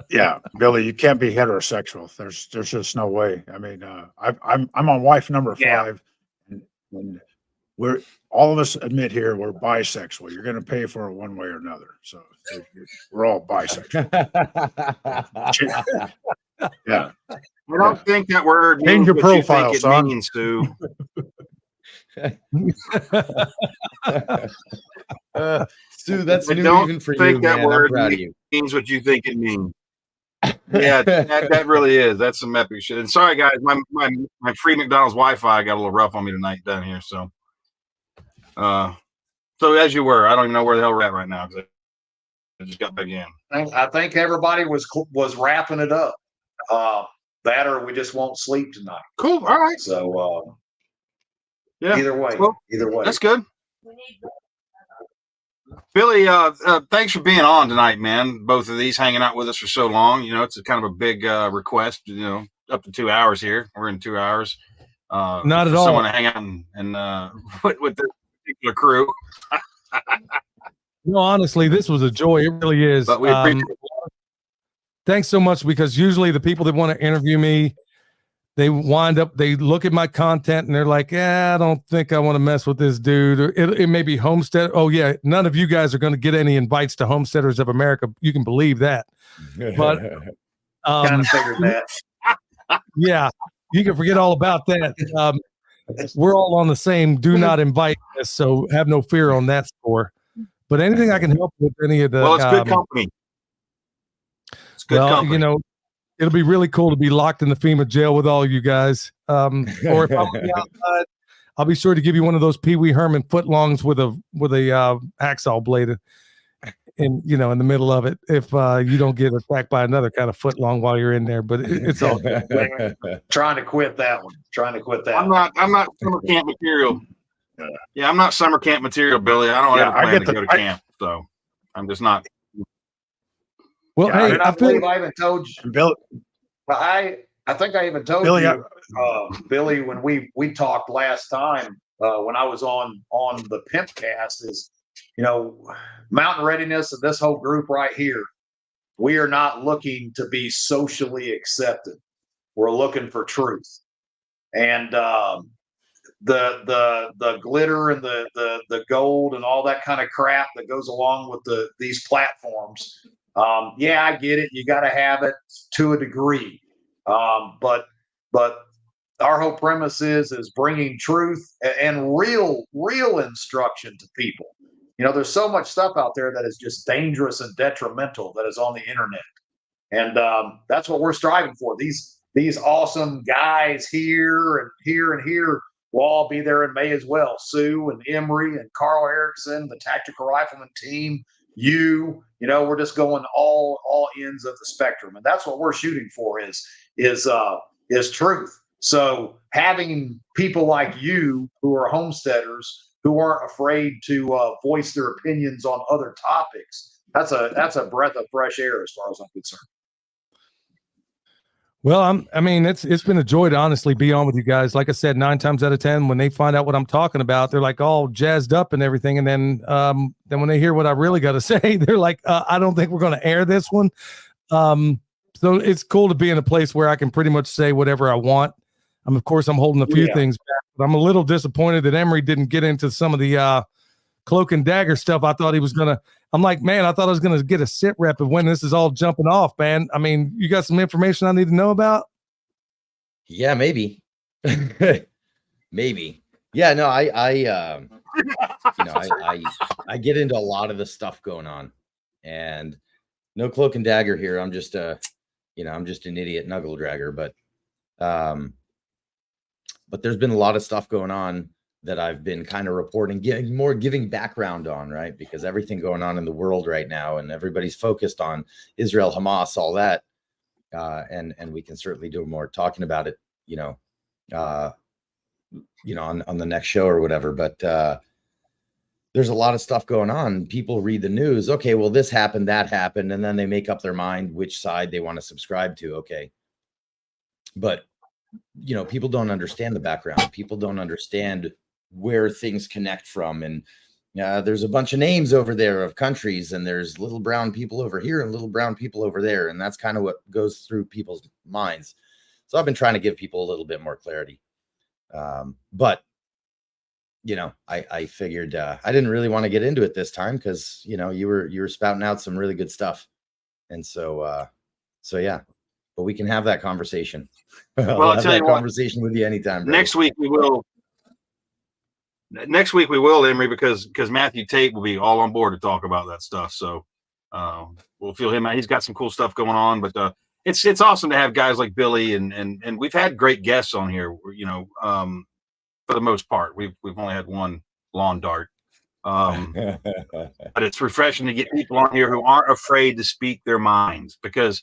Yeah, Billy, you can't be heterosexual. There's just no way. I mean, I'm on wife number 5, and we're all of us admit here we're bisexual. You're going to pay for it one way or another. So we're all bisexual. Yeah. I don't think that word Change means your what profile, you think son. it means, Sue. Sue, that's I new don't even for you, think that man. I'm word proud of you. means what you think it means. Yeah, that really is. That's some epic shit. And sorry, guys, my free McDonald's Wi-Fi got a little rough on me tonight down here. So, so as you were, I don't even know where the hell we're at right now because I just got back in. I think everybody was wrapping it up. That or we just won't sleep tonight. Cool. All right. So Yeah. either way, That's good. Billy, thanks for being on tonight, man. Both of these hanging out with us for so long. You know, it's a kind of a big request. You know, up to 2 hours here. We're in 2 hours. Not at all. Someone to hang out and with this particular crew. No, honestly, this was a joy. It really is. But we appreciate Thanks so much, because usually the people that want to interview me, they look at my content and they're like, I don't think I want to mess with this dude. Or it may be Homestead. Oh yeah. None of you guys are going to get any invites to Homesteaders of America. You can believe that. But kind of figured that. Yeah, you can forget all about that. We're all on the same do not invite list, so have no fear on that score. But anything I can help with any of the it's good company. It's good company. You know, it'll be really cool to be locked in the FEMA jail with all you guys. Or if I'm outside, I'll be sure to give you one of those Pee Wee Herman footlongs with a hacksaw blade in the middle of it, if you don't get attacked by another kind of footlong while you're in there. But it's all good. Trying to quit that one. I'm not summer camp material. Yeah, I'm not summer camp material, Billy. I don't ever plan to go to camp, so I'm just not. Well, hey, I believe I even told you, Bill. I think I even told Billy, you, Billy, when we talked last time, when I was on the Pimpcast, is, Mountain Readiness and this whole group right here, we are not looking to be socially accepted. We're looking for truth. And the glitter and the gold and all that kind of crap that goes along with these platforms. Yeah, I get it. You got to have it to a degree. But our whole premise is bringing truth and real instruction to people. There's so much stuff out there that is just dangerous and detrimental that is on the internet. And that's what we're striving for. These awesome guys here and here will all be there in May as well. Sue and Emery and Carl Erickson, the tactical rifleman team, we're just going all ends of the spectrum. And that's what we're shooting for is truth. So having people like you who are homesteaders who aren't afraid to voice their opinions on other topics, that's a breath of fresh air as far as I'm concerned. Well, it's been a joy to honestly be on with you guys. Like I said, 9 times out of 10, when they find out what I'm talking about, they're like all jazzed up and everything. And then when they hear what I really got to say, they're like, I don't think we're going to air this one. So it's cool to be in a place where I can pretty much say whatever I want. Of course, I'm holding a few things back, but I'm a little disappointed that Emery didn't get into some of the cloak and dagger stuff. I thought he was going to. I'm like, man, I thought I was going to get a sit rep of when this is all jumping off, man. You got some information I need to know about? Yeah, maybe. Maybe. Yeah, no, I get into a lot of the stuff going on, and no cloak and dagger here. I'm just I'm just an idiot knuckle dragger, but there's been a lot of stuff going on that I've been kind of reporting, giving background on, right? Because everything going on in the world right now, and everybody's focused on Israel, Hamas, all that. And we can certainly do more talking about it, on the next show or whatever. But there's a lot of stuff going on. People read the news. Okay, well, this happened, that happened, and then they make up their mind which side they want to subscribe to. Okay. But, you know, people don't understand the background. People don't understand where things connect from. And there's a bunch of names over there of countries, and there's little brown people over here and little brown people over there. And that's kind of what goes through people's minds. So I've been trying to give people a little bit more clarity. But, you know, I figured I didn't really want to get into it this time because, you know, you were spouting out some really good stuff. And so yeah, but we can have that conversation. Well, I'll I'll have tell that you what, conversation with you anytime. Bro. next week we will, Emery, because Matthew Tate will be all on board to talk about that stuff. So we'll feel him out. He's got some cool stuff going on, but it's awesome to have guys like Billy and we've had great guests on here, you know, for the most part. We've only had one lawn dart. But it's refreshing to get people on here who aren't afraid to speak their minds, because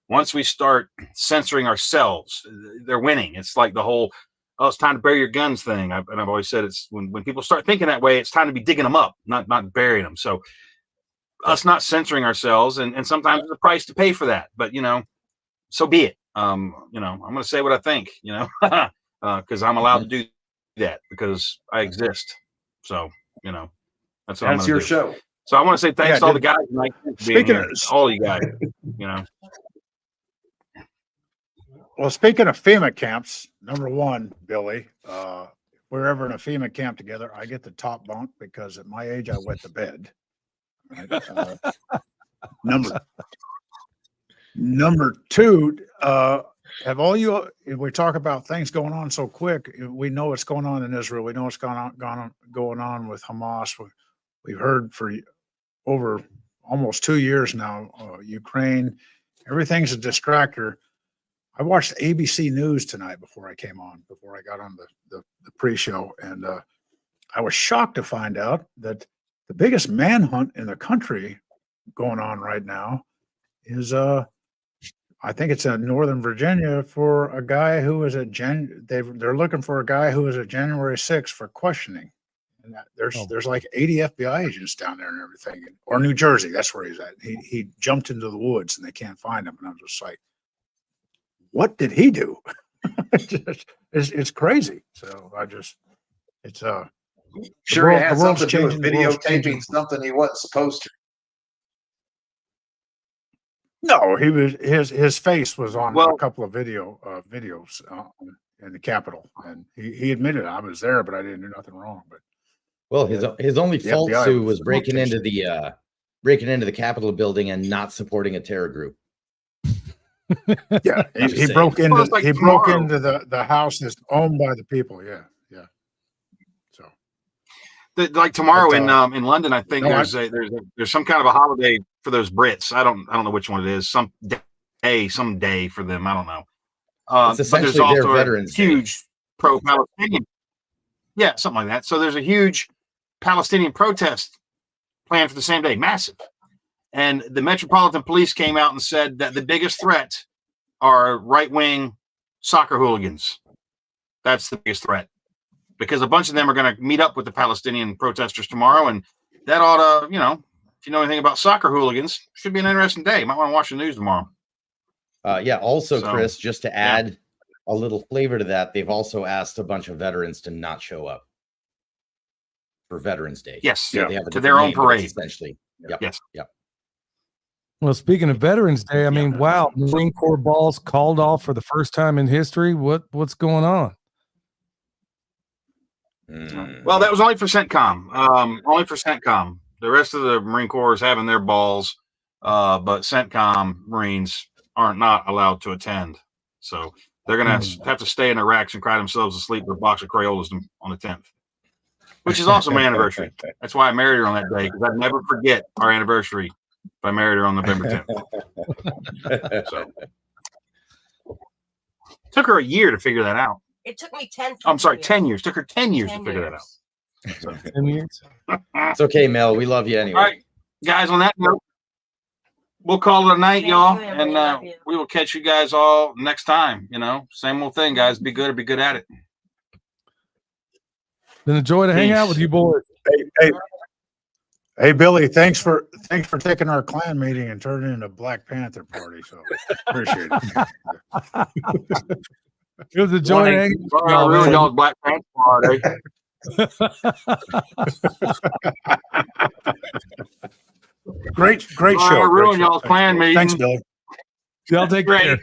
once we start censoring ourselves, they're winning. It's like the whole, oh, it's time to bury your guns thing. I've always said it's when people start thinking that way, it's time to be digging them up, not burying them. So us not censoring ourselves, and sometimes there's a price to pay for that, but you know, so be it. You know, I'm going to say what I think, you know, because I'm allowed to do that because I exist. So, you know, that's what That's your show. So I want to say thanks to all the guys tonight. Speaking of all you guys, you know. Well, speaking of FEMA camps, number one, Billy, if we're ever in a FEMA camp together, I get the top bunk because at my age, I wet the bed. Right? Number two, have all you, we talk about things going on so quick. We know what's going on in Israel. We know what's going on with Hamas. We've heard for over almost 2 years now, Ukraine, everything's a distractor. I watched ABC News tonight before I got on the pre-show, and I was shocked to find out that the biggest manhunt in the country going on right now is I think it's in Northern Virginia for a guy who was they're looking for a guy who was at January 6th for questioning. And there's like 80 FBI agents down there and everything, or New Jersey. That's where he's at. He jumped into the woods and they can't find him. And I'm just like, what did he do? It's crazy. So it's sure it had something to do with videotaping something he wasn't supposed to. No, he was his face was on a couple of videos in the Capitol, and he admitted I was there, but I didn't do nothing wrong. But his only fault, Sue, was breaking into the Capitol building and not supporting a terror group. Yeah, he broke into the house that's owned by the people. Yeah. So, like tomorrow in London, I think there's some kind of a holiday for those Brits. I don't know which one it is. Some day for them. I don't know. It's essentially but there's their also Veterans a huge pro-Palestinian. Yeah, something like that. So there's a huge Palestinian protest planned for the same day, massive. And the Metropolitan Police came out and said that the biggest threat are right-wing soccer hooligans. That's the biggest threat, because a bunch of them are going to meet up with the Palestinian protesters tomorrow, and that ought to, you know, if you know anything about soccer hooligans, should be an interesting day. You might want to watch the news tomorrow. Also, Chris, just to add a little flavor to that, they've also asked a bunch of veterans to not show up for Veterans Day. Yes, They have to their own parade, essentially. Yep. Yes. Yep. Well, speaking of Veterans Day, I mean, wow, Marine Corps balls called off for the first time in history. What's going on? Well, that was only for CENTCOM. Only for CENTCOM. The rest of the Marine Corps is having their balls, but CENTCOM Marines are not allowed to attend. So they're going to have to stay in their racks and cry themselves to sleep with a box of Crayolas on the 10th, which is also my anniversary. That's why I married her on that day, because I'd never forget our anniversary if I married her on November 10th. So took her a year to figure that out. It took me 10 years. Took her 10 years to figure that out. So. 10 years. It's okay, Mel. We love you anyway. All right, guys, on that note, we'll call it a night, y'all. And we will catch you guys all next time. You know, same old thing, guys. Be good or be good at it. Been a joy to hang out with you boys. Hey, Hey, Billy, thanks for taking our clan meeting and turning it into a Black Panther party. So appreciate it. It was a joy. I ruined y'all's Black Panther party. Great show. I Great ruined show. y'all's clan meeting. Thanks, Billy. Y'all take Great.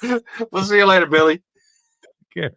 care. We'll see you later, Billy. Care.